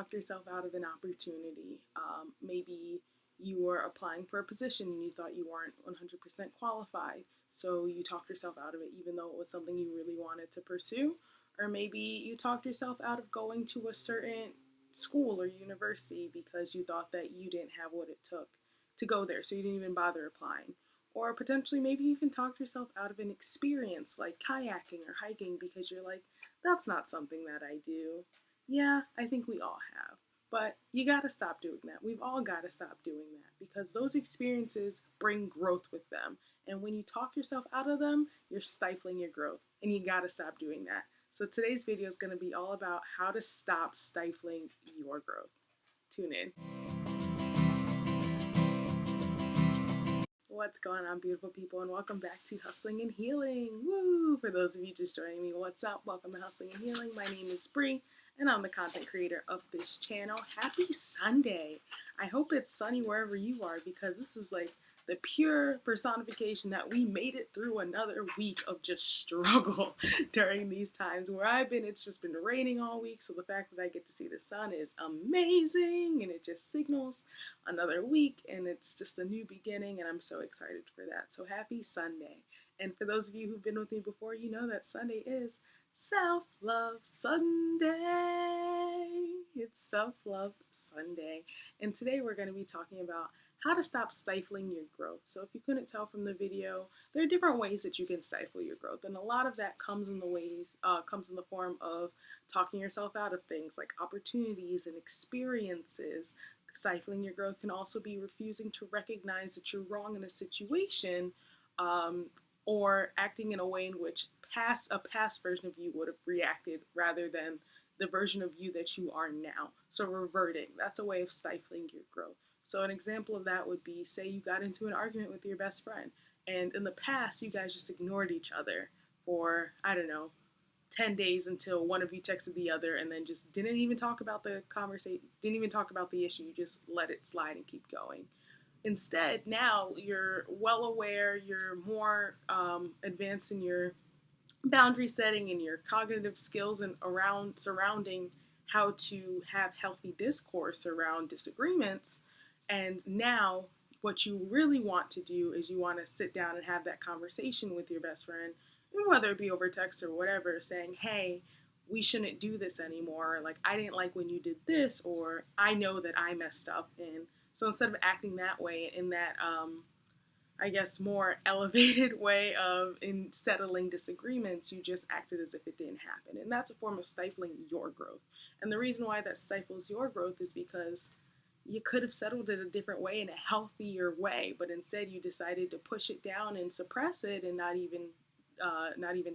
talked yourself out of an opportunity. Maybe you were applying for a position and you thought you weren't 100% qualified, so you talked yourself out of it even though it was something you really wanted to pursue. Or maybe you talked yourself out of going to a certain school or university because you thought that you didn't have what it took to go there, so you didn't even bother applying. Or potentially, maybe you even talked yourself out of an experience like kayaking or hiking because you're like, that's not something that I do. Yeah, I think we all have. But you gotta stop doing that. We've all gotta stop doing that because those experiences bring growth with them. And when you talk yourself out of them, you're stifling your growth. And you gotta stop doing that. So today's video is gonna be all about how to stop stifling your growth. Tune in. What's going on, beautiful people, and welcome back to Hustling and Healing. Woo! For those of you just joining me, what's up? Welcome to Hustling and Healing. My name is Bree, and I'm the content creator of this channel. Happy Sunday! I hope it's sunny wherever you are because this is like the pure personification that we made it through another week of just struggle during these times. Where I've been, it's just been raining all week, so the fact that I get to see the sun is amazing, and it just signals another week, and it's just a new beginning, and I'm so excited for that. So happy Sunday. And for those of you who've been with me before, you know that Sunday is Self-Love Sunday. It's Self-Love Sunday. And today we're going to be talking about how to stop stifling your growth. So if you couldn't tell from the video, there are different ways that you can stifle your growth, and a lot of that comes in the form of talking yourself out of things like opportunities and experiences. Stifling your growth can also be refusing to recognize that you're wrong in a situation, or acting in a way in which a past version of you would have reacted rather than the version of you that you are now. So reverting, that's a way of stifling your growth. So an example of that would be, say you got into an argument with your best friend, and in the past you guys just ignored each other for, I don't know, 10 days until one of you texted the other and then just didn't even talk about the conversation, didn't even talk about the issue, you just let it slide and keep going. Instead, now you're well aware, you're more advanced in your boundary setting and your cognitive skills and around surrounding how to have healthy discourse around disagreements. And now what you really want to do is you want to sit down and have that conversation with your best friend, whether it be over text or whatever, saying, hey, we shouldn't do this anymore. Like, I didn't like when you did this, or I know that I messed up. And so instead of acting that way, in that, I guess, more elevated way of in settling disagreements, you just acted as if it didn't happen. And that's a form of stifling your growth. And the reason why that stifles your growth is because you could have settled it a different way, in a healthier way, but instead you decided to push it down and suppress it and not even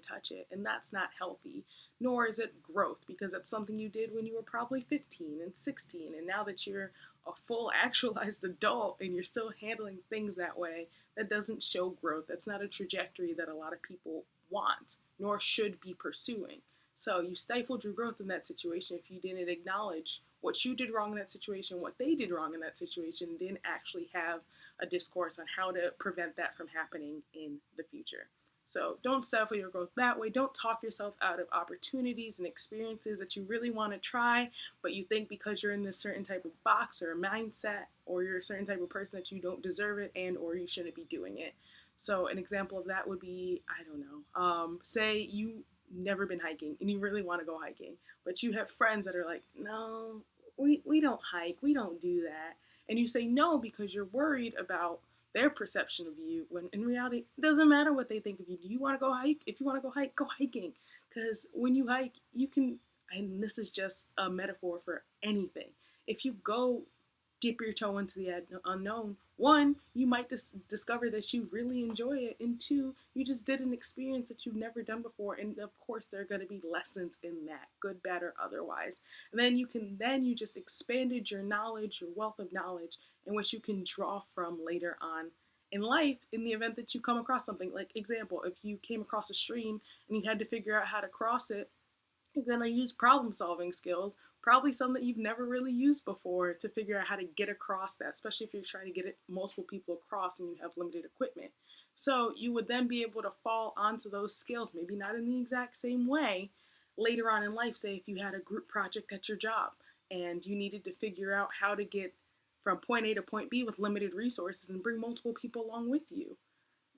touch it. And that's not healthy, nor is it growth, because that's something you did when you were probably 15 and 16. And now that you're a full actualized adult and you're still handling things that way, that doesn't show growth. That's not a trajectory that a lot of people want, nor should be pursuing. So you stifled your growth in that situation if you didn't acknowledge what you did wrong in that situation, what they did wrong in that situation, and didn't actually have a discourse on how to prevent that from happening in the future. So don't stifle your growth that way. Don't talk yourself out of opportunities and experiences that you really want to try, but you think because you're in this certain type of box or mindset, or you're a certain type of person, that you don't deserve it and or you shouldn't be doing it. So an example of that would be, I don't know, say you never been hiking and you really want to go hiking, but you have friends that are like, no, we don't hike, we don't do that. And you say no because you're worried about their perception of you, when in reality, it doesn't matter what they think of you. Do you want to go hike? If you want to go hike, go hiking. Because when you hike, you can, and this is just a metaphor for anything, if you go dip your toe into the unknown, one, you might discover that you really enjoy it, and two, you just did an experience that you've never done before, and of course there are going to be lessons in that, good, bad, or otherwise. And then you just expanded your knowledge, your wealth of knowledge, in which you can draw from later on in life, in the event that you come across something. Like, example, if you came across a stream and you had to figure out how to cross it, you're going to use problem solving skills, probably some that you've never really used before, to figure out how to get across that, especially if you're trying to get it multiple people across and you have limited equipment. So you would then be able to fall onto those skills, maybe not in the exact same way, later on in life. Say if you had a group project at your job and you needed to figure out how to get from point A to point B with limited resources and bring multiple people along with you.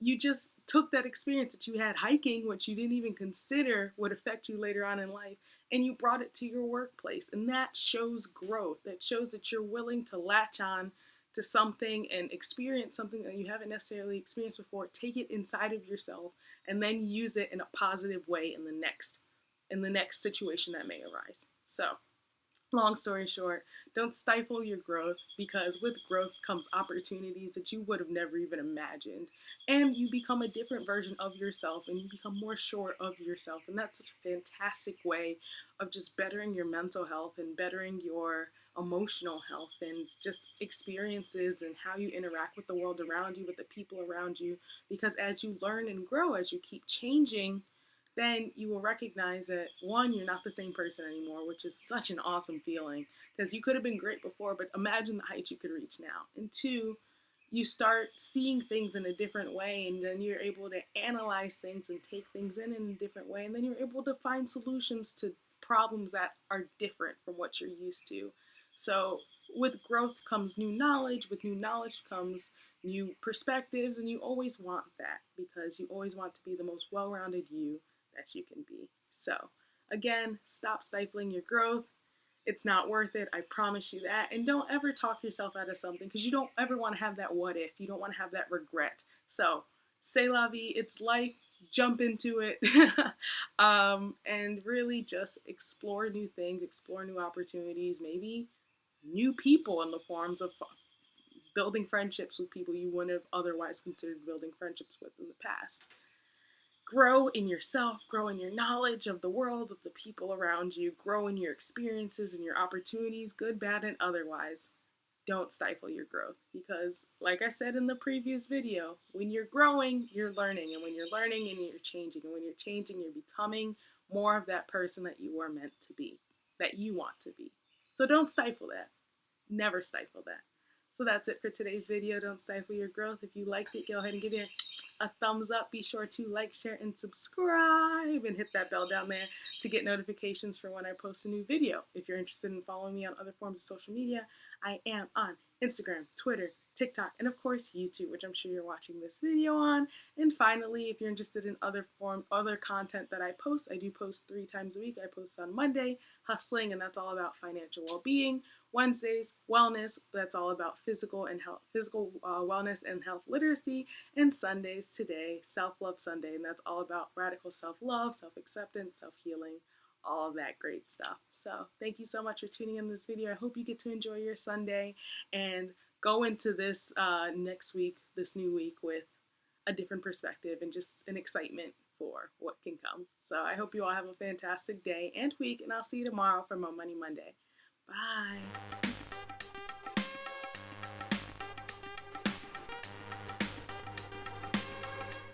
You just took that experience that you had hiking, which you didn't even consider would affect you later on in life, and you brought it to your workplace. And that shows growth. That shows that you're willing to latch on to something and experience something that you haven't necessarily experienced before. Take it inside of yourself and then use it in a positive way in the next situation that may arise. So, long story short, don't stifle your growth, because with growth comes opportunities that you would have never even imagined. And you become a different version of yourself, and you become more sure of yourself. And that's such a fantastic way of just bettering your mental health and bettering your emotional health and just experiences and how you interact with the world around you, with the people around you. Because as you learn and grow, as you keep changing, then you will recognize that one, you're not the same person anymore, which is such an awesome feeling, because you could have been great before, but imagine the heights you could reach now. And two, you start seeing things in a different way, and then you're able to analyze things and take things in a different way, and then you're able to find solutions to problems that are different from what you're used to. So with growth comes new knowledge, with new knowledge comes new perspectives, and you always want that, because you always want to be the most well-rounded you that you can be. So, again, stop stifling your growth. It's not worth it. I promise you that. And don't ever talk yourself out of something, because you don't ever want to have that what if. You don't want to have that regret. So, c'est la vie. It's life. Jump into it. And really just explore new things, explore new opportunities, maybe new people in the forms of building friendships with people you wouldn't have otherwise considered building friendships with in the past. Grow in yourself, grow in your knowledge of the world, of the people around you, grow in your experiences and your opportunities, good, bad, and otherwise. Don't stifle your growth, because, like I said in the previous video, when you're growing, you're learning, and when you're learning, and you're changing, and when you're changing, you're becoming more of that person that you were meant to be, that you want to be. So don't stifle that. Never stifle that. So that's it for today's video. Don't stifle your growth. If you liked it, go ahead and give it a thumbs up. Be sure to like, share, and subscribe, and hit that bell down there to get notifications for when I post a new video. If you're interested in following me on other forms of social media, I am on Instagram, Twitter, TikTok, and of course YouTube, which I'm sure you're watching this video on. And finally, if you're interested in other content that I post, I do post 3 times a week. I post on Monday, Hustling, and that's all about financial well-being. Wednesdays, Wellness, that's all about physical wellness and health literacy. And Sundays, Today, Self-Love Sunday, and that's all about radical self-love, self-acceptance, self-healing, all of that great stuff. So thank you so much for tuning in this video. I hope you get to enjoy your Sunday and go into this next week, this new week, with a different perspective and just an excitement for what can come. So I hope you all have a fantastic day and week, and I'll see you tomorrow for Mo Money Monday. Bye.